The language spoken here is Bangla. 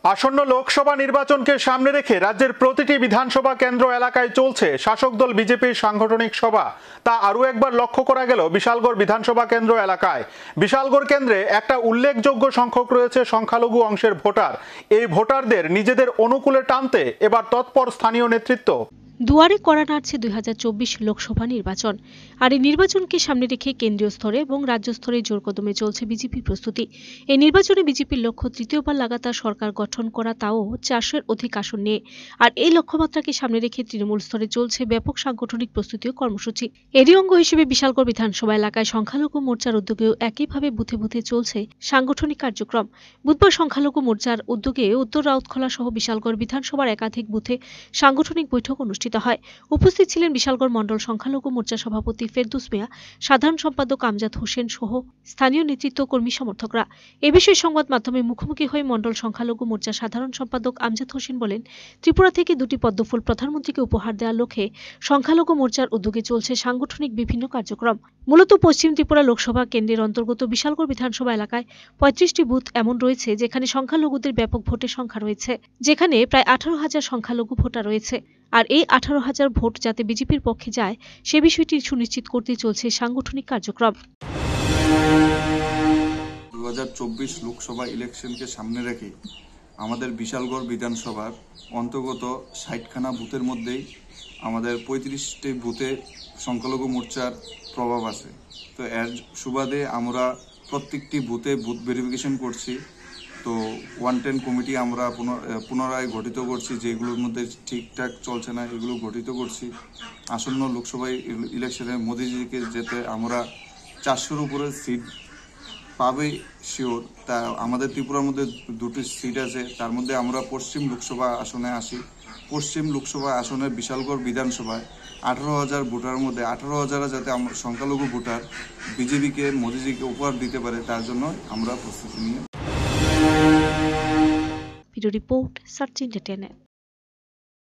আসন্ন লোকসভা নির্বাচনকে সামনে রেখে রাজ্যের প্রতিটি বিধানসভা কেন্দ্র এলাকায় চলছে শাসক দল বিজেপির সাংগঠনিক সভা। তা আরও একবার লক্ষ্য করা গেল বিশালগড় বিধানসভা কেন্দ্র এলাকায়। বিশালগড় কেন্দ্রে একটা উল্লেখযোগ্য সংখ্যক রয়েছে সংখ্যালঘু অংশের ভোটার। এই ভোটারদের নিজেদের অনুকূলে টানতে এবার তৎপর স্থানীয় নেতৃত্ব। দুয়ারে কড়া নাড়ছে ২০২৪ লোকসভা নির্বাচন। আর এই নির্বাচনকে সামনে রেখে কেন্দ্রীয় স্তরে এবং রাজ্য স্তরে জোর কদমে চলছে বিজেপির প্রস্তুতি। এই নির্বাচনে বিজেপির লক্ষ্য তৃতীয়বার লাগাতার সরকার গঠন করা, তাও ৪০০-এর অধিক আসন নিয়ে। আর এই লক্ষ্যমাত্রাকে সামনে রেখে তৃণমূল স্তরে চলছে ব্যাপক সাংগঠনিক প্রস্তুতি ও কর্মসূচি। এরই অঙ্গ হিসেবে বিশালগড় বিধানসভা এলাকায় সংখ্যালঘু মোর্চার উদ্যোগেও একইভাবে বুথে বুথে চলছে সাংগঠনিক কার্যক্রম। বুধবার সংখ্যালঘু মোর্চার উদ্যোগে উত্তর রাউতখোলা সহ বিশালগড় বিধানসভার একাধিক বুথে সাংগঠনিক বৈঠক অনুষ্ঠিত হয়। উপস্থিত ছিলেন বিশালগড় মণ্ডল সংখ্যালঘু মোর্চা সভাপতি ফেরদৌস মিয়া, সাধারণ সম্পাদক আমজাদ হোসেন সহ স্থানীয় নেতৃত্ব, কর্মী সমর্থকরা। এ বিষয়ে সংবাদ মাধ্যমের মুখোমুখি হয়ে মণ্ডল সংখ্যালঘু মোর্চা সাধারণ সম্পাদক আমজাদ হোসেন বলেন, ত্রিপুরা থেকে 2টি পদ্মফুল প্রধানমন্ত্রীকে উপহার দেওয়ার লক্ষ্যে সংখ্যালঘু মোর্চার উদ্যোগে চলছে সাংগঠনিক বিভিন্ন কার্যক্রম। মূলত পশ্চিম ত্রিপুরা লোকসভা কেন্দ্রের অন্তর্গত বিশালগড় বিধানসভা এলাকায় 35টি বুথ এমন রয়েছে যেখানে সংখ্যালঘুদের ব্যাপক ভোটের সংখ্যা রয়েছে, যেখানে প্রায় 18,000 সংখ্যালঘু ভোটার রয়েছে। আর এই 18,000 ভোট যাতে বিজেপির পক্ষে যায় সে বিষয়টি সুনিশ্চিত করতে চলছে সাংগঠনিক কার্যক্রম। 2024 লোকসভা ইলেকশনকে সামনে রেখে আমাদের বিশালগড় বিধানসভার অন্তর্গত 60খানা বুথের মধ্যেই আমাদের 35টি বুথে সংখ্যালঘু মোর্চার প্রভাব আছে। তো এর সুবাদে আমরা প্রত্যেকটি বুথে বুথ ভেরিফিকেশন করছি। তো 110 কমিটি আমরা পুনরায় গঠিত করছি, যেগুলোর মধ্যে ঠিকঠাক চলছে না এগুলো গঠিত করছি। আসন্ন লোকসভা ইলেকশনে মোদিজিকে যেতে আমরা 400-এর উপরে সিট পাবে শিওর। তা আমাদের ত্রিপুরার মধ্যে 2টি সিট আছে, তার মধ্যে আমরা পশ্চিম লোকসভা আসনে আসি। পশ্চিম লোকসভা আসনের বিশালগড় বিধানসভায় 18,000 ভোটারের মধ্যে 18,000 যাতে সংখ্যালঘু ভোটার বিজেপিকে মোদিজিকে উপহার দিতে পারে, তার জন্য আমরা প্রস্তুতি নিয়ে। Video report search India.